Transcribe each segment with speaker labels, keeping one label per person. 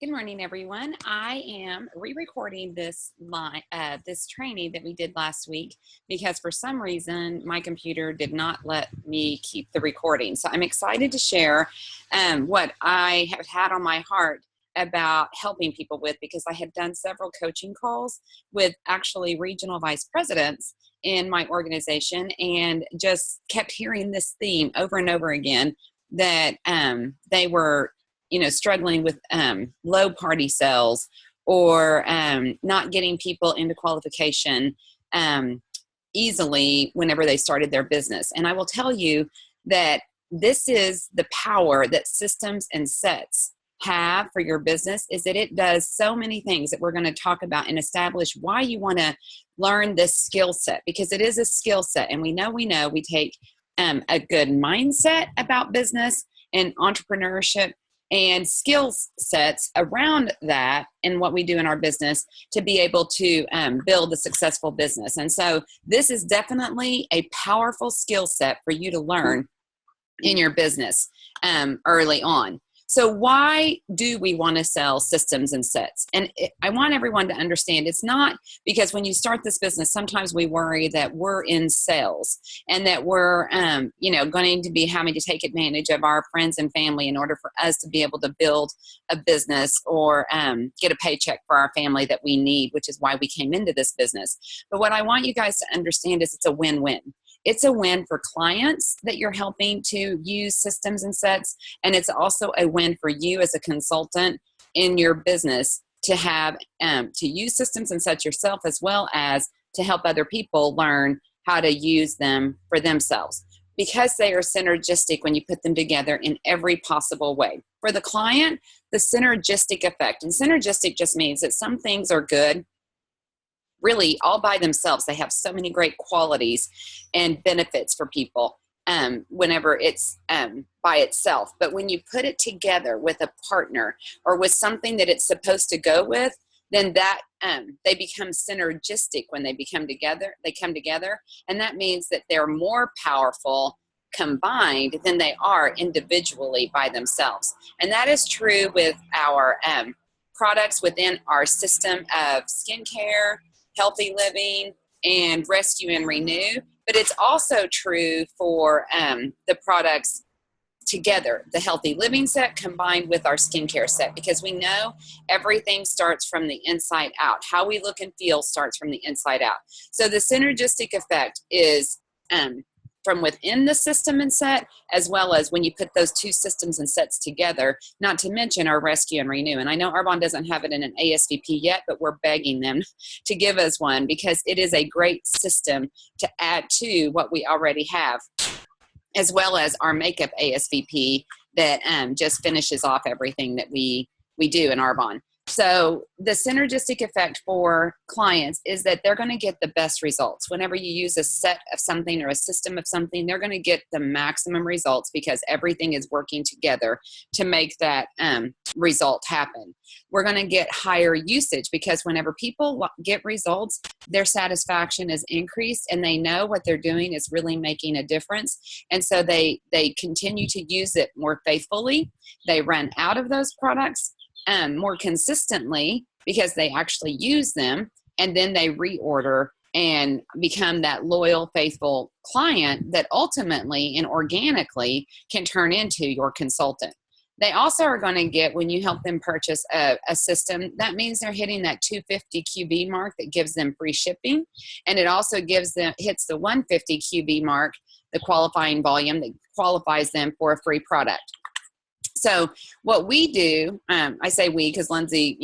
Speaker 1: Good morning, everyone. I am re-recording this training that we did last week because for some reason my computer did not let me keep the recording. So I'm excited to share what I have had on my heart about helping people with, because I had done several coaching calls with actually regional vice presidents in my organization and just kept hearing this theme over and over again that they were struggling with low party sales or not getting people into qualification easily whenever they started their business. And I will tell you that this is the power that systems and sets have for your business, is that it does so many things that we're going to talk about and establish why you want to learn this skill set, because it is a skill set. And we take a good mindset about business and entrepreneurship and skill sets around that and what we do in our business to be able to build a successful business. And so this is definitely a powerful skill set for you to learn in your business early on. So why do we want to sell systems and sets? And I want everyone to understand, it's not because when you start this business, sometimes we worry that we're in sales and that we're, going to be having to take advantage of our friends and family in order for us to be able to build a business or get a paycheck for our family that we need, which is why we came into this business. But what I want you guys to understand is it's a win-win. It's a win for clients that you're helping to use systems and sets, and it's also a win for you as a consultant in your business to have to use systems and sets yourself, as well as to help other people learn how to use them for themselves, because they are synergistic when you put them together in every possible way. For the client, the synergistic effect, and synergistic just means that some things are good really all by themselves. They have so many great qualities and benefits for people whenever it's by itself. But when you put it together with a partner or with something that it's supposed to go with, then that they become synergistic when they come together. And that means that they're more powerful combined than they are individually by themselves. And that is true with our products within our system of skincare, healthy living, and rescue and renew. But it's also true for the products together, the healthy living set combined with our skincare set, because we know everything starts from the inside out. How we look and feel starts from the inside out. So the synergistic effect is from within the system and set, as well as when you put those two systems and sets together, not to mention our rescue and renew. And I know Arbonne doesn't have it in an ASVP yet, but we're begging them to give us one, because it is a great system to add to what we already have, as well as our makeup ASVP that just finishes off everything that we do in Arbonne. So the synergistic effect for clients is that they're going to get the best results. Whenever you use a set of something or a system of something, they're going to get the maximum results because everything is working together to make that result happen. We're going to get higher usage because whenever people get results, their satisfaction is increased and they know what they're doing is really making a difference. And so they continue to use it more faithfully. They run out of those products more consistently because they actually use them, and then they reorder and become that loyal, faithful client that ultimately and organically can turn into your consultant. They also are going to get, when you help them purchase a system, that means they're hitting that 250 QB mark that gives them free shipping, and it also hits the 150 QB mark, the qualifying volume that qualifies them for a free product. So what we do, I say we because Lindsay,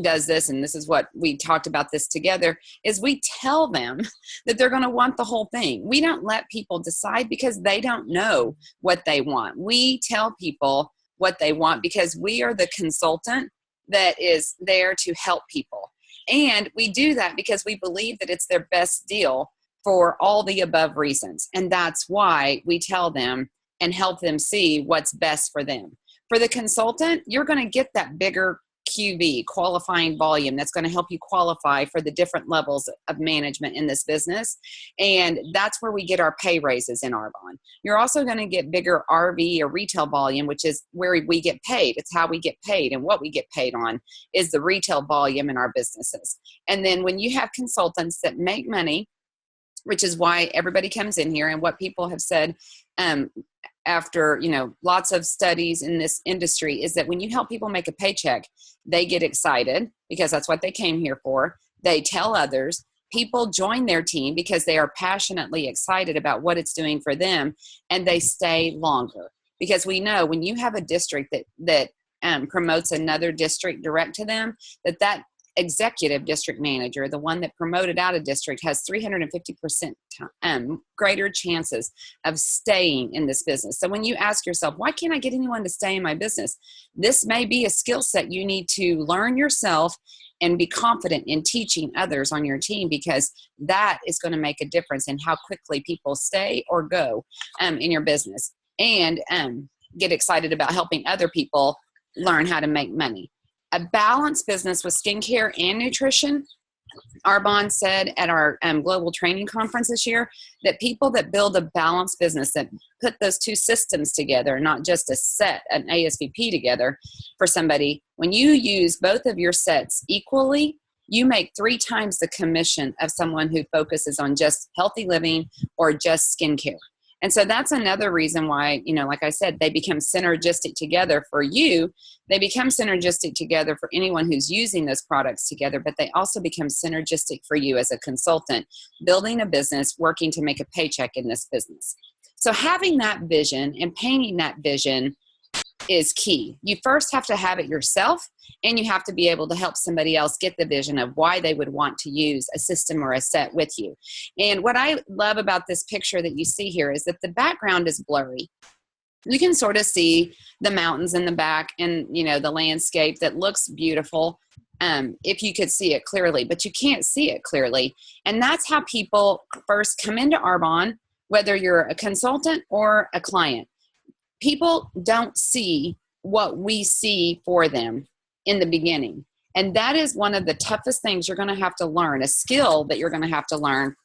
Speaker 1: does this, and this is what we talked about this together, is we tell them that they're going to want the whole thing. We don't let people decide because they don't know what they want. We tell people what they want because we are the consultant that is there to help people. And we do that because we believe that it's their best deal for all the above reasons. And that's why we tell them and help them see what's best for them. For the consultant, you're going to get that bigger QV, qualifying volume, that's going to help you qualify for the different levels of management in this business. And that's where we get our pay raises in Arbonne. You're also going to get bigger RV or retail volume, which is where we get paid. It's how we get paid, and what we get paid on is the retail volume in our businesses. And then when you have consultants that make money, which is why everybody comes in here, and what people have said after, lots of studies in this industry, is that when you help people make a paycheck, they get excited because that's what they came here for. They tell others. People join their team because they are passionately excited about what it's doing for them, and they stay longer. Because we know when you have a district that promotes another district direct to them, that executive district manager, the one that promoted out of district, has 350% greater chances of staying in this business. So when you ask yourself, why can't I get anyone to stay in my business? This may be a skill set you need to learn yourself and be confident in teaching others on your team, because that is going to make a difference in how quickly people stay or go in your business, and get excited about helping other people learn how to make money. A balanced business with skincare and nutrition. Arbonne said at our global training conference this year that people that build a balanced business, that put those two systems together, not just an ASVP together for somebody, when you use both of your sets equally, you make 3 times the commission of someone who focuses on just healthy living or just skincare. And so that's another reason why, like I said, they become synergistic together for you. They become synergistic together for anyone who's using those products together, but they also become synergistic for you as a consultant, building a business, working to make a paycheck in this business. So having that vision and painting that vision is key. You first have to have it yourself, and you have to be able to help somebody else get the vision of why they would want to use a system or a set with you. And what I love about this picture that you see here is that the background is blurry. You can sort of see the mountains in the back and, the landscape that looks beautiful if you could see it clearly, but you can't see it clearly. And that's how people first come into Arbonne, whether you're a consultant or a client. People don't see what we see for them in the beginning. And that is one of the toughest things you're going to have to learn, a skill that you're going to have to learn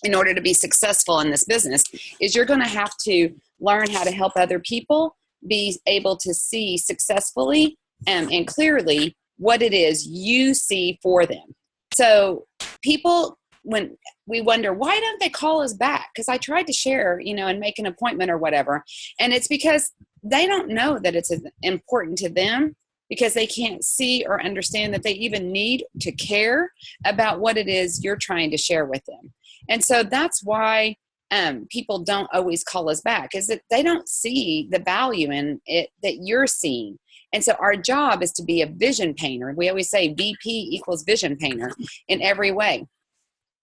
Speaker 1: in order to be successful in this business, is you're going to have to learn how to help other people be able to see successfully and clearly what it is you see for them. So people, when we wonder, why don't they call us back? Because I tried to share, and make an appointment or whatever. And it's because they don't know that it's important to them, because they can't see or understand that they even need to care about what it is you're trying to share with them. And so that's why people don't always call us back, is that they don't see the value in it that you're seeing. And so our job is to be a vision painter. We always say VP equals vision painter in every way.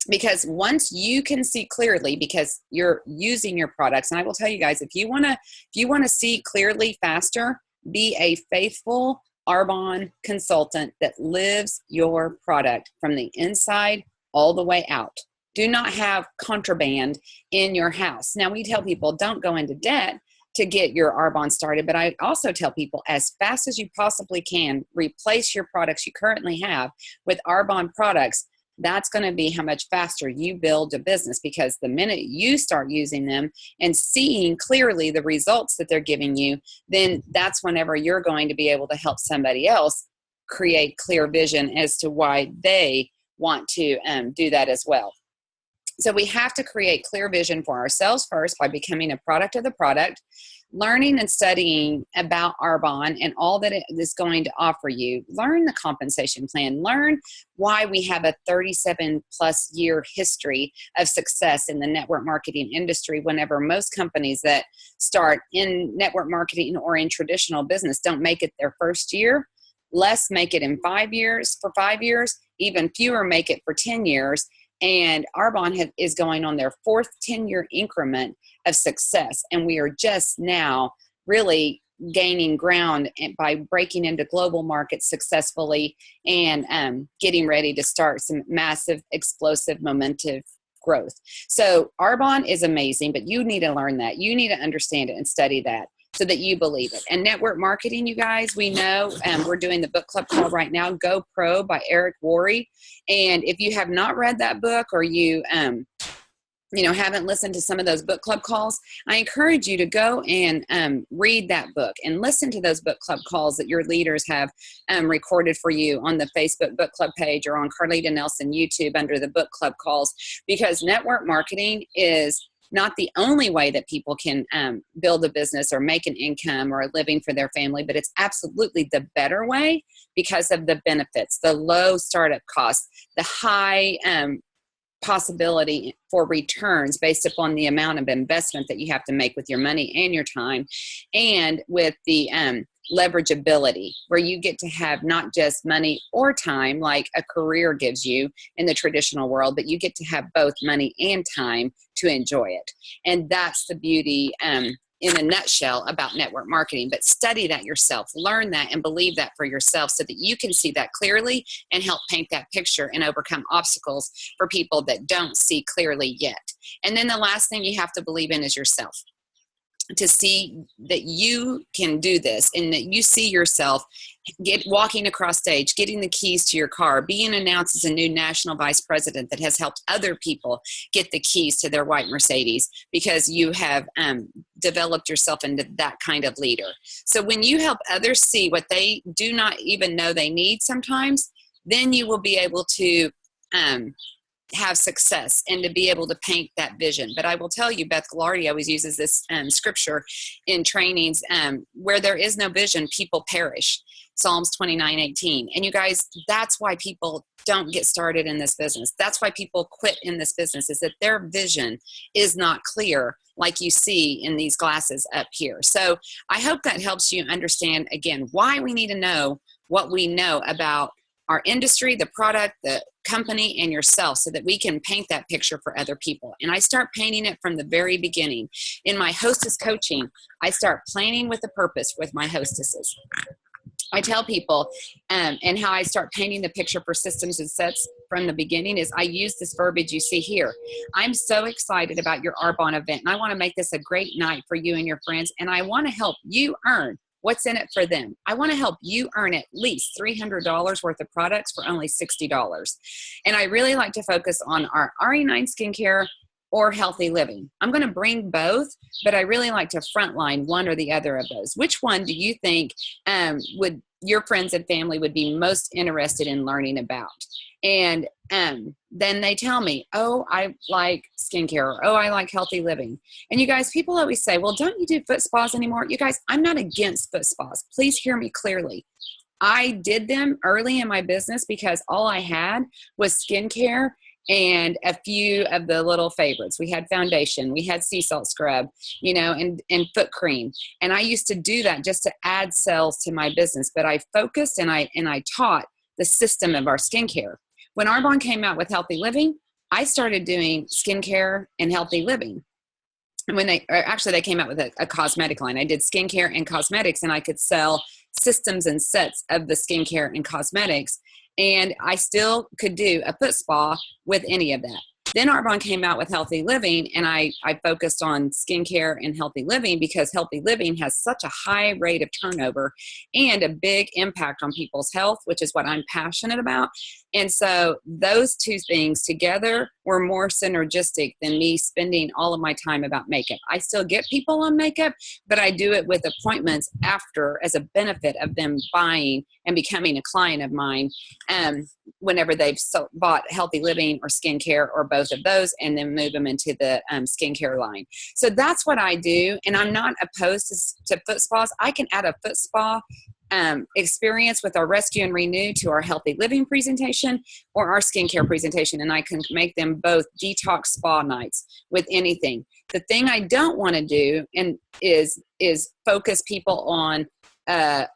Speaker 1: Because once you can see clearly, because you're using your products, and I will tell you guys, if you want to see clearly faster, be a faithful Arbonne consultant that lives your product from the inside all the way out. Do not have contraband in your house. Now, we tell people don't go into debt to get your Arbonne started, but I also tell people, as fast as you possibly can, replace your products you currently have with Arbonne products. That's going to be how much faster you build a business, because the minute you start using them and seeing clearly the results that they're giving you, then that's whenever you're going to be able to help somebody else create clear vision as to why they want to do that as well. So we have to create clear vision for ourselves first by becoming a product of the product, learning and studying about Arbonne and all that it is going to offer you. Learn the compensation plan. Learn why we have a 37 plus year history of success in the network marketing industry, whenever most companies that start in network marketing or in traditional business don't make it their first year. Less make it in 5 years, for 5 years, even fewer make it for 10 years. And Arbonne is going on their 4th 10-year increment of success. And we are just now really gaining ground by breaking into global markets successfully and getting ready to start some massive, explosive, momentum growth. So Arbonne is amazing, but you need to learn that. You need to understand it and study that. so that you believe it. And network marketing, you guys, we know we're doing the book club call right now, Go Pro by Eric Worre. And if you have not read that book, or you haven't listened to some of those book club calls, I encourage you to go and read that book and listen to those book club calls that your leaders have recorded for you on the Facebook book club page or on Carleeta Nelson YouTube under the book club calls, because network marketing is not the only way that people can build a business or make an income or a living for their family, but it's absolutely the better way because of the benefits, the low startup costs, the high possibility for returns based upon the amount of investment that you have to make with your money and your time, and with the leverageability, where you get to have not just money or time like a career gives you in the traditional world, but you get to have both money and time to enjoy it. And that's the beauty in a nutshell about network marketing. But study that yourself, learn that, and believe that for yourself so that you can see that clearly and help paint that picture and overcome obstacles for people that don't see clearly yet. And then the last thing you have to believe in is yourself, to see that you can do this and that you see yourself walking across stage, getting the keys to your car, being announced as a new national vice president that has helped other people get the keys to their white Mercedes, because you have developed yourself into that kind of leader. So when you help others see what they do not even know they need sometimes, then you will be able to have success and to be able to paint that vision. But I will tell you, Beth Ghilardi always uses this scripture in trainings, where there is no vision, people perish. Psalms 29:18. And you guys, that's why people don't get started in this business. That's why people quit in this business, is that their vision is not clear, like you see in these glasses up here. So I hope that helps you understand, again, why we need to know what we know about our industry, the product, the company, and yourself, so that we can paint that picture for other people. And I start painting it from the very beginning. In my hostess coaching, I start planning with a purpose with my hostesses. I tell people, and how I start painting the picture for systems and sets from the beginning is I use this verbiage you see here. I'm so excited about your Arbonne event, and I want to make this a great night for you and your friends, and I want to help you earn what's in it for them. I want to help you earn at least $300 worth of products for only $60. And I really like to focus on our RE9 skincare or healthy living. I'm going to bring both, but I really like to frontline one or the other of those. Which one do you think would your friends and family would be most interested in learning about? And then they tell me, oh, I like skincare, or oh, I like healthy living. And you guys, people always say, well, don't you do foot spas anymore? You guys, I'm not against foot spas. Please hear me clearly. I did them early in my business because all I had was skincare and a few of the little favorites. We had foundation, we had sea salt scrub, and foot cream. And I used to do that just to add sales to my business. But I focused and I taught the system of our skincare. When Arbonne came out with healthy living, I started doing skincare and healthy living. And when they came out with a cosmetic line, I did skincare and cosmetics, and I could sell systems and sets of the skincare and cosmetics. And I still could do a foot spa with any of that. Then Arbonne came out with healthy living, and I focused on skincare and healthy living because healthy living has such a high rate of turnover and a big impact on people's health, which is what I'm passionate about. And so those two things together were more synergistic than me spending all of my time about makeup. I still get people on makeup, but I do it with appointments after as a benefit of them buying and becoming a client of mine whenever they've bought healthy living or skincare or both of those, and then move them into the skincare line. So that's what I do. And I'm not opposed to foot spas. I can add a foot spa experience with our Rescue and Renew to our healthy living presentation or our skincare presentation, and I can make them both detox spa nights with anything. The thing I don't want to do is focus people on a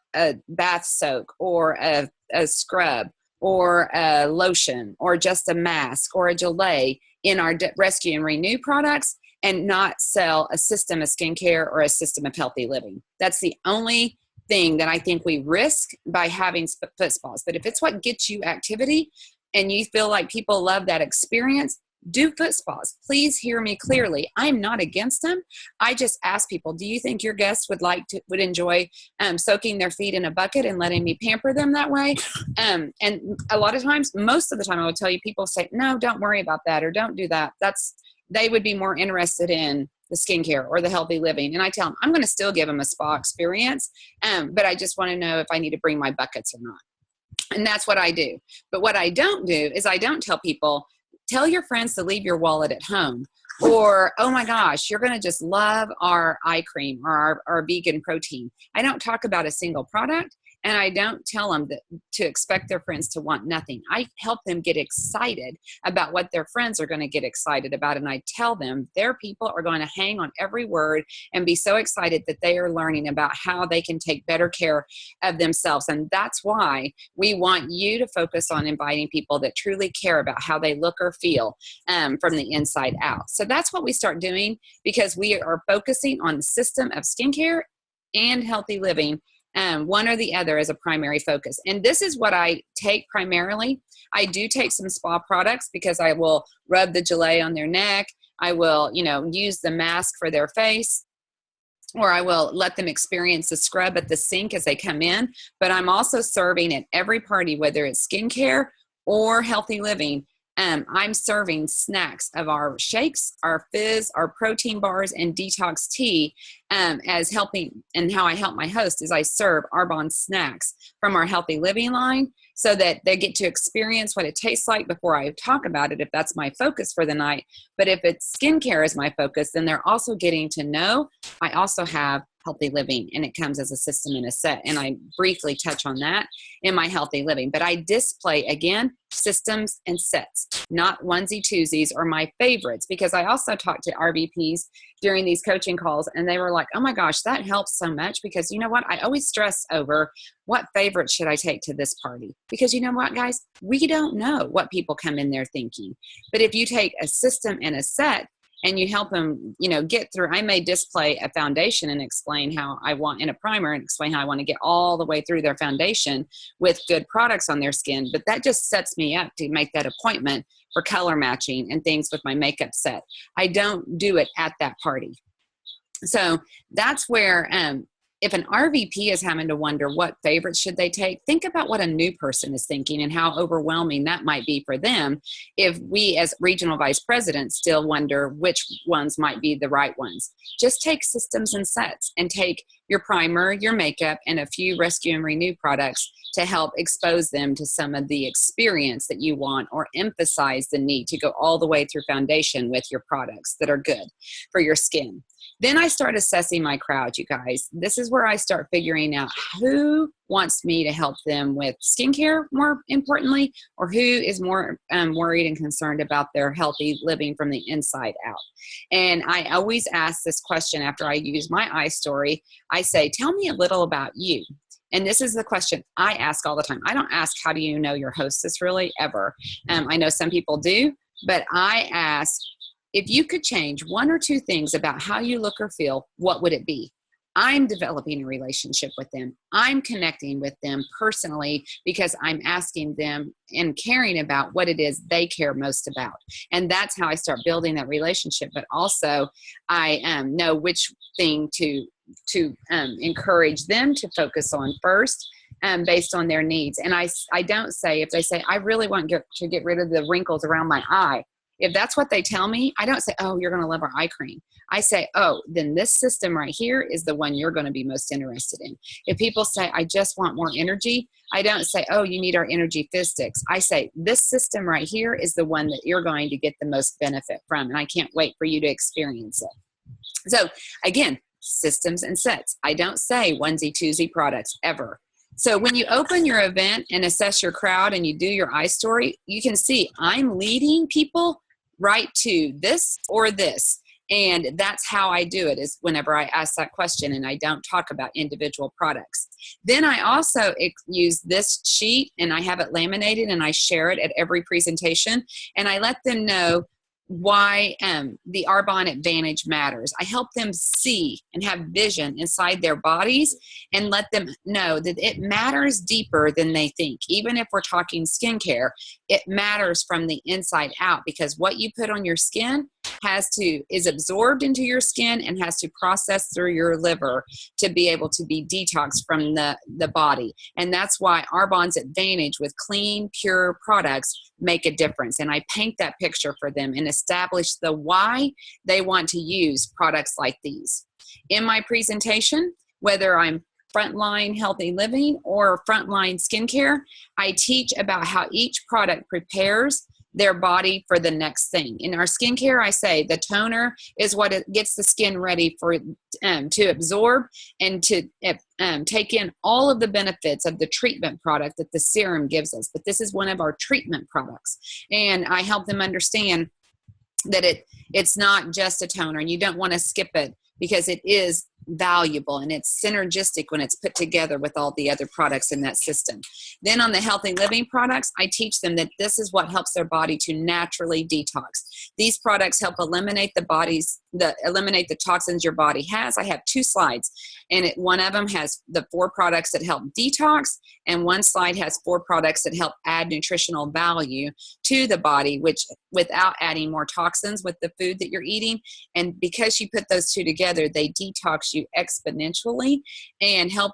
Speaker 1: bath soak or a scrub or a lotion or just a mask or a gelée in our Rescue and Renew products and not sell a system of skincare or a system of healthy living. That's the only thing that I think we risk by having foot spas. But if it's what gets you activity and you feel like people love that experience, Do foot spas. Please hear me clearly. I'm not against them. I just ask people, do you think your guests would enjoy soaking their feet in a bucket and letting me pamper them that way? And a lot of times, most of the time, I would tell you, people say, no, don't worry about that, or don't do that. They would be more interested in the skincare or the healthy living. And I tell them, I'm going to still give them a spa experience, but I just want to know if I need to bring my buckets or not. And that's what I do. But what I don't do is I don't tell people, tell your friends to leave your wallet at home, or, oh my gosh, you're going to just love our eye cream or our vegan protein. I don't talk about a single product, and I don't tell them to expect their friends to want nothing. I help them get excited about what their friends are going to get excited about. And I tell them their people are going to hang on every word and be so excited that they are learning about how they can take better care of themselves. And that's why we want you to focus on inviting people that truly care about how they look or feel from the inside out. So that's what we start doing, because we are focusing on the system of skincare and healthy living. One or the other is a primary focus. And this is what I take primarily. I do take some spa products because I will rub the gelée on their neck. I will, use the mask for their face, or I will let them experience the scrub at the sink as they come in. But I'm also serving at every party, whether it's skincare or healthy living. I'm serving snacks of our shakes, our fizz, our protein bars, and detox tea as helping. And how I help my host is I serve Arbonne snacks from our healthy living line, so that they get to experience what it tastes like before I talk about it, if that's my focus for the night. But if it's skincare is my focus, then they're also getting to know I also have healthy living, and it comes as a system and a set. And I briefly touch on that in my healthy living. But I display, again, systems and sets, not onesie twosies or my favorites, because I also talked to RVPs during these coaching calls, and they were like, oh my gosh, that helps so much, because you know what? I always stress over what favorites should I take to this party, because you know what, guys, we don't know what people come in there thinking. But if you take a system and a set, and you help them, get through. I may display a foundation and explain how I want, in a primer, and explain how I want to get all the way through their foundation with good products on their skin. But that just sets me up to make that appointment for color matching and things with my makeup set. I don't do it at that party. So that's where, if an RVP is having to wonder what favorites should they take, think about what a new person is thinking and how overwhelming that might be for them, if we as regional vice presidents still wonder which ones might be the right ones. Just take systems and sets, and take your primer, your makeup, and a few Rescue and Renew products to help expose them to some of the experience that you want, or emphasize the need to go all the way through foundation with your products that are good for your skin. Then I start assessing my crowd, you guys. This is where I start figuring out who wants me to help them with skincare, more importantly, or who is more worried and concerned about their healthy living from the inside out. And I always ask this question after I use my eye story. I say, tell me a little about you. And this is the question I ask all the time. I don't ask, how do you know your hostess, really, ever. I know some people do, but I ask, if you could change one or two things about how you look or feel, what would it be? I'm developing a relationship with them. I'm connecting with them personally because I'm asking them and caring about what it is they care most about. And that's how I start building that relationship. But also I know which thing to encourage them to focus on first, based on their needs. And I don't say, if they say, I really want to get rid of the wrinkles around my eye, if that's what they tell me, I don't say, oh, you're going to love our eye cream. I say, oh, then this system right here is the one you're going to be most interested in. If people say, I just want more energy, I don't say, oh, you need our energy fizz sticks. I say, this system right here is the one that you're going to get the most benefit from, and I can't wait for you to experience it. So again, systems and sets. I don't say onesie twosie products ever. So when you open your event and assess your crowd and you do your eye story, you can see I'm leading people right to this or this. And that's how I do it, is whenever I ask that question, and I don't talk about individual products. Then I also use this sheet, and I have it laminated, and I share it at every presentation. And I let them know why the Arbonne Advantage matters. I help them see and have vision inside their bodies and let them know that it matters deeper than they think. Even if we're talking skincare, it matters from the inside out, because what you put on your skin is absorbed into your skin and has to process through your liver to be able to be detoxed from the body. And that's why Arbonne's Advantage with clean, pure products make a difference. And I paint that picture for them and establish the why they want to use products like these. In my presentation, whether I'm frontline healthy living or frontline skincare, I teach about how each product prepares their body for the next thing. In our skincare, I say the toner is what it gets the skin ready for to absorb and to take in all of the benefits of the treatment product that the serum gives us. But this is one of our treatment products. And I help them understand that it's not just a toner, and you don't want to skip it, because it is valuable and it's synergistic when it's put together with all the other products in that system. Then on the healthy living products, I teach them that this is what helps their body to naturally detox. These products help eliminate the toxins your body has. I have 2 slides, and one of them has the 4 products that help detox, and one slide has 4 products that help add nutritional value to the body, which without adding more toxins with the food that you're eating. And because you put those 2 together, they detox you exponentially and help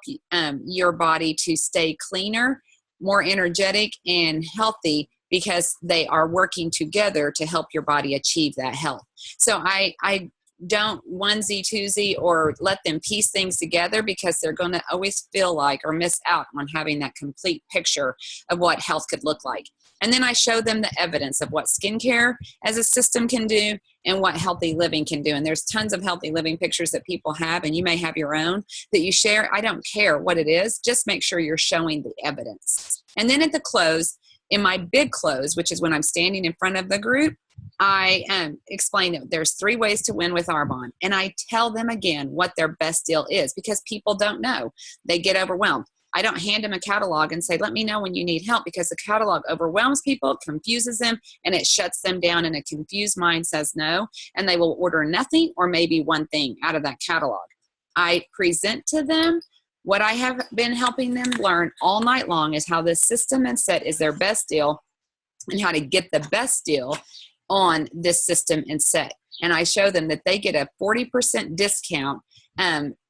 Speaker 1: your body to stay cleaner, more energetic, and healthy, because they are working together to help your body achieve that health. So I don't onesie twosie or let them piece things together, because they're going to always feel like or miss out on having that complete picture of what health could look like. And then I show them the evidence of what skincare as a system can do and what healthy living can do. And there's tons of healthy living pictures that people have, and you may have your own that you share. I don't care what it is. Just make sure you're showing the evidence. And then at the close, in my big close, which is when I'm standing in front of the group, I explain that there's 3 ways to win with Arbonne. And I tell them again what their best deal is, because people don't know. They get overwhelmed. I don't hand them a catalog and say, let me know when you need help, because the catalog overwhelms people, confuses them, and it shuts them down. And a confused mind says no, and they will order nothing or maybe one thing out of that catalog. I present to them what I have been helping them learn all night long, is how this system and set is their best deal and how to get the best deal on this system and set. And I show them that they get a 40% discount,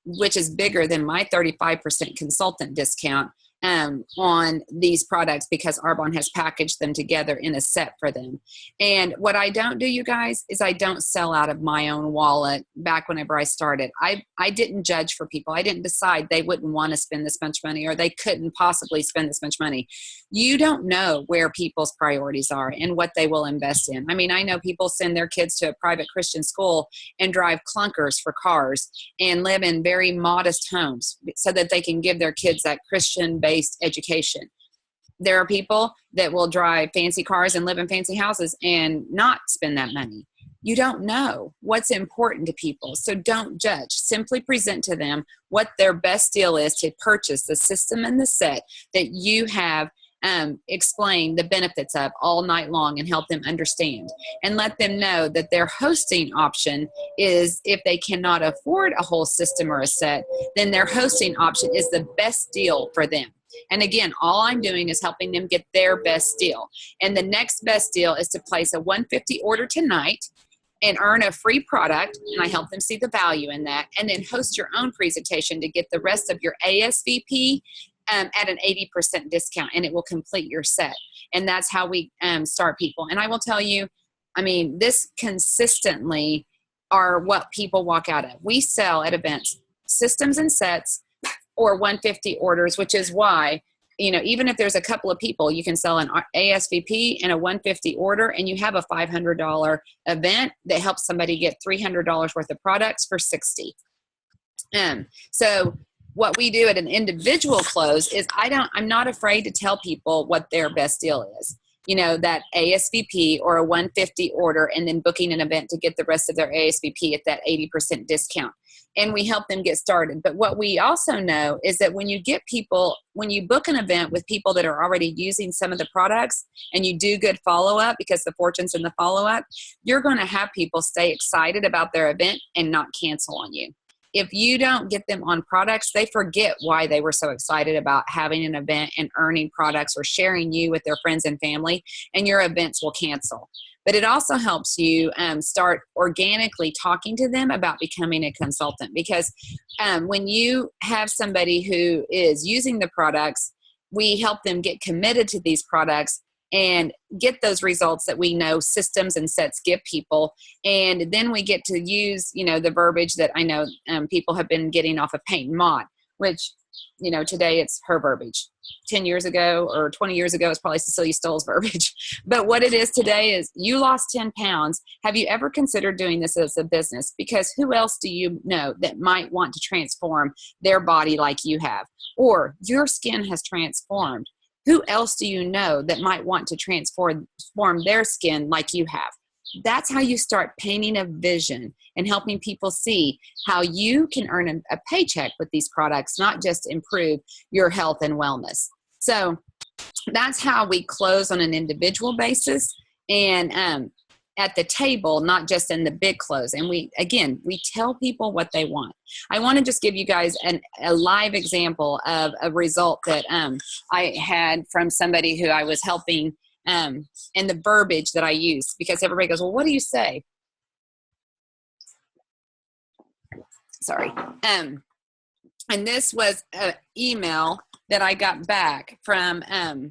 Speaker 1: which is bigger than my 35% consultant discount on these products, because Arbonne has packaged them together in a set for them. And what I don't do, you guys, is I don't sell out of my own wallet. Back whenever I started, I didn't judge for people. I didn't decide they wouldn't want to spend this much money or they couldn't possibly spend this much money. You don't know where people's priorities are and what they will invest in. I mean, I know people send their kids to a private Christian school and drive clunkers for cars and live in very modest homes so that they can give their kids that Christian-based education. There are people that will drive fancy cars and live in fancy houses and not spend that money. You don't know what's important to people, so don't judge. Simply present to them what their best deal is to purchase the system and the set that you have explain the benefits of all night long and help them understand, and let them know that their hosting option is, if they cannot afford a whole system or a set, then their hosting option is the best deal for them. And again, all I'm doing is helping them get their best deal. And the next best deal is to place a $150 order tonight and earn a free product, and I help them see the value in that, and then host your own presentation to get the rest of your ASVP at an 80% discount, and it will complete your set. And that's how we start people. And I will tell you, I mean, this consistently are what people walk out of. We sell at events systems and sets or 150 orders, which is why, you know, even if there's a couple of people, you can sell an ASVP and a 150 order, and you have a $500 event that helps somebody get $300 worth of products for $60. So what we do at an individual close is I'm not afraid to tell people what their best deal is. You know, that ASVP or a 150 order, and then booking an event to get the rest of their ASVP at that 80% discount. and we help them get started. But what we also know is that when you get people, when you book an event with people that are already using some of the products and you do good follow-up, because the fortune's in the follow-up, you're going to have people stay excited about their event and not cancel on you. If you don't get them on products, they forget why they were so excited about having an event and earning products or sharing you with their friends and family, and your events will cancel. But it also helps you start organically talking to them about becoming a consultant, because when you have somebody who is using the products, we help them get committed to these products and get those results that we know systems and sets give people. And then we get to use, the verbiage that I know people have been getting off of Paint and Mod, which, today it's her verbiage. 10 years ago or 20 years ago, it's probably Cecilia Stoll's verbiage. But what it is today is, you lost 10 pounds. Have you ever considered doing this as a business? Because who else do you know that might want to transform their body like you have? Or your skin has transformed. Who else do you know that might want to transform their skin like you have? That's how you start painting a vision and helping people see how you can earn a paycheck with these products, not just improve your health and wellness. So that's how we close on an individual basis and at the table, not just in the big close. And we tell people what they want. I want to just give you guys a live example of a result that I had from somebody who I was helping, and the verbiage that I used, because everybody goes, well, what do you say? Sorry. And this was an email that I got back from a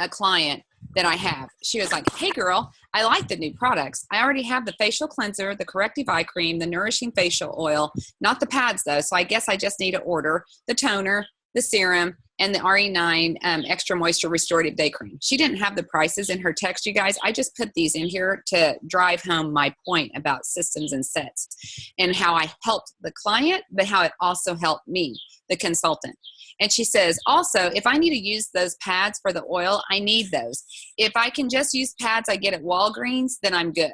Speaker 1: client that I have. She was like, hey girl, I like the new products. I already have the facial cleanser, the corrective eye cream, the nourishing facial oil, not the pads though. So I guess I just need to order the toner, the serum, and the RE9 extra moisture restorative day cream. She didn't have the prices in her text, you guys. I just put these in here to drive home my point about systems and sets and how I helped the client, but how it also helped me, the consultant. And she says, also, if I need to use those pads for the oil, I need those. If I can just use pads I get at Walgreens, then I'm good.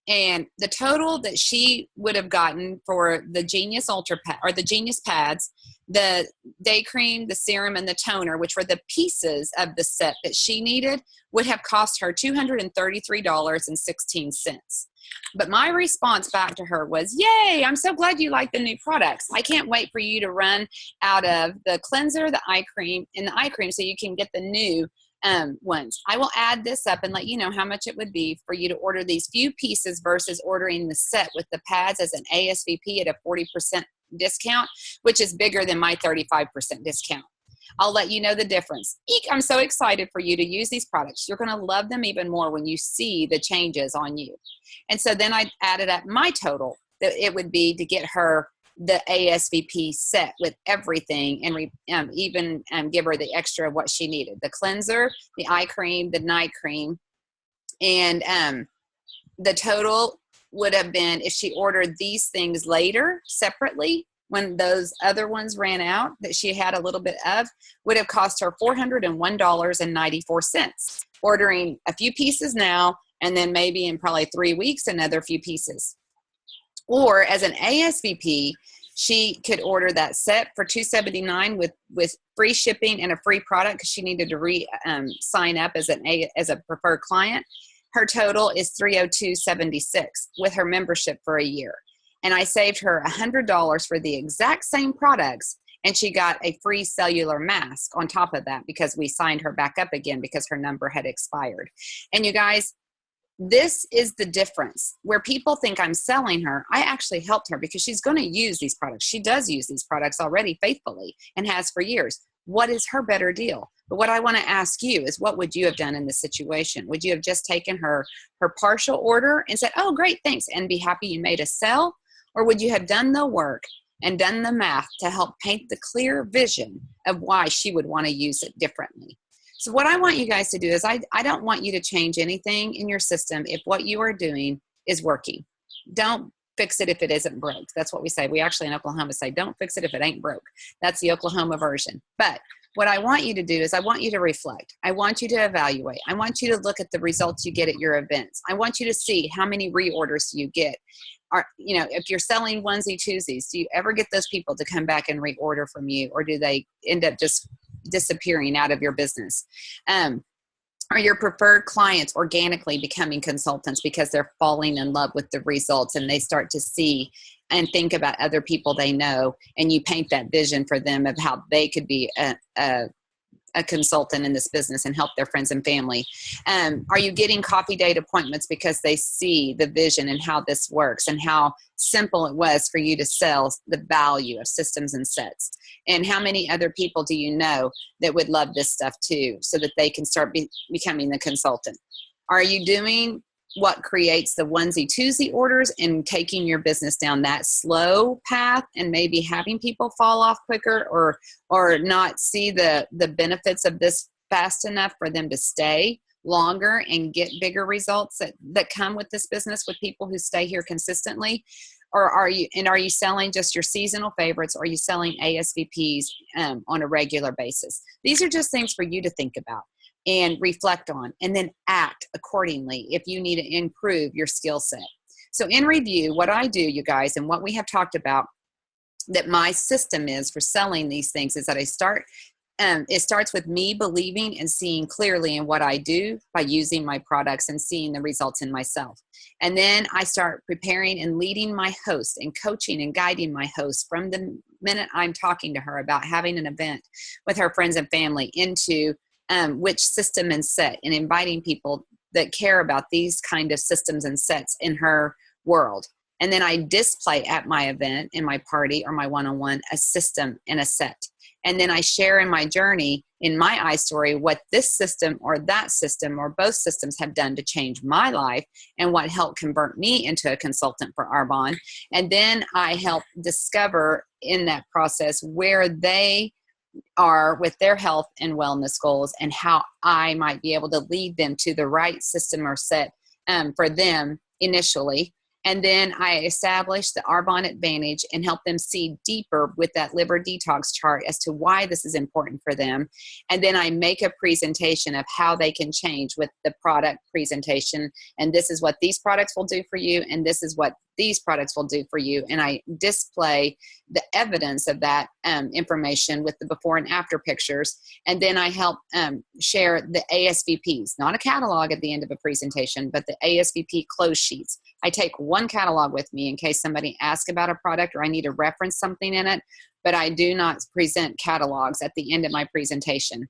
Speaker 1: And the total that she would have gotten for the Genius Ultra Pad, or the Genius Pads, the day cream, the serum, and the toner, which were the pieces of the set that she needed, would have cost her $233.16. But my response back to her was, yay, I'm so glad you like the new products. I can't wait for you to run out of the cleanser, the eye cream, and the eye cream so you can get the new ones. I will add this up and let you know how much it would be for you to order these few pieces versus ordering the set with the pads as an ASVP at a 40% discount, which is bigger than my 35% discount. I'll let you know the difference. Eek, I'm so excited for you to use these products. You're going to love them even more when you see the changes on you. And so then I added up my total that it would be to get her the ASVP set with everything and even give her the extra of what she needed. The cleanser, the eye cream, the night cream. And the total would have been, if she ordered these things later separately, when those other ones ran out that she had a little bit of, would have cost her $401.94. Ordering a few pieces now, and then maybe in probably 3 weeks, another few pieces. Or as an ASVP, she could order that set for $279 with free shipping and a free product because she needed to sign up as a preferred client. Her total is $302.76 with her membership for a year. And I saved her $100 for the exact same products, and she got a free cellular mask on top of that because we signed her back up again because her number had expired. And you guys, this is the difference. Where people think I'm selling her, I actually helped her because she's going to use these products. She does use these products already faithfully and has for years. What is her better deal? But what I want to ask you is, what would you have done in this situation? Would you have just taken her partial order and said, oh, great, thanks, and be happy you made a sale? Or would you have done the work and done the math to help paint the clear vision of why she would want to use it differently? So what I want you guys to do is I don't want you to change anything in your system if what you are doing is working. Don't fix it if it isn't broke. That's what we say. We actually in Oklahoma say, don't fix it if it ain't broke. That's the Oklahoma version. But what I want you to do is I want you to reflect. I want you to evaluate. I want you to look at the results you get at your events. I want you to see how many reorders you get. if you're selling onesie twosies, do you ever get those people to come back and reorder from you, or do they end up just disappearing out of your business? Are your preferred clients organically becoming consultants because they're falling in love with the results and they start to see and think about other people they know, and you paint that vision for them of how they could be a consultant in this business and help their friends and family? Are you getting coffee date appointments because they see the vision and how this works and how simple it was for you to sell the value of systems and sets? And how many other people do you know that would love this stuff too, so that they can start becoming the consultant? Are you doing what creates the onesie twosie orders and taking your business down that slow path and maybe having people fall off quicker, or not see the benefits of this fast enough for them to stay longer and get bigger results that come with this business with people who stay here consistently? Or are you selling just your seasonal favorites? Or are you selling ASVPs on a regular basis? These are just things for you to think about and reflect on, and then act accordingly if you need to improve your skill set. So in review, what I do, you guys, and what we have talked about, that my system is for selling these things, is that it starts with me believing and seeing clearly in what I do by using my products and seeing the results in myself. And then I start preparing and leading my host and coaching and guiding my host from the minute I'm talking to her about having an event with her friends and family into which system and set, and inviting people that care about these kind of systems and sets in her world. And then I display at my event, in my party or my one-on-one, a system and a set. And then I share in my journey, in my iStory, what this system or that system or both systems have done to change my life and what helped convert me into a consultant for Arbonne. And then I help discover in that process where they are with their health and wellness goals, and how I might be able to lead them to the right system or set for them initially. And then I establish the Arbonne Advantage and help them see deeper with that liver detox chart as to why this is important for them. And then I make a presentation of how they can change with the product presentation. And this is what these products will do for you, and this is what these products will do for you. And I display the evidence of that information with the before and after pictures. And then I help share the ASVPs, not a catalog at the end of a presentation, but the ASVP close sheets. I take one catalog with me in case somebody asks about a product or I need to reference something in it, but I do not present catalogs at the end of my presentation.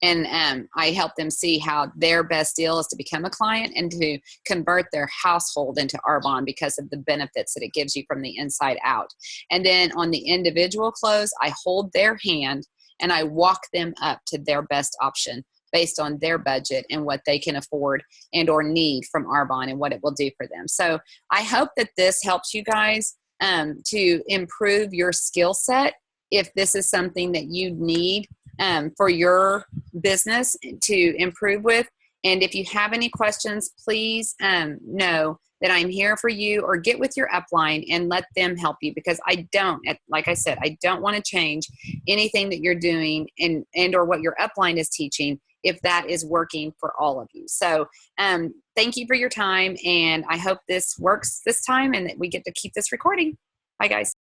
Speaker 1: And I help them see how their best deal is to become a client and to convert their household into Arbonne because of the benefits that it gives you from the inside out. And then on the individual close, I hold their hand and I walk them up to their best option based on their budget and what they can afford and or need from Arbonne and what it will do for them. So I hope that this helps you guys to improve your skill set if this is something that you need for your business to improve with. And if you have any questions, please know that I'm here for you, or get with your upline and let them help you, because like I said, I don't want to change anything that you're doing and or what your upline is teaching if that is working for all of you. So thank you for your time, and I hope this works this time and that we get to keep this recording. Bye, guys.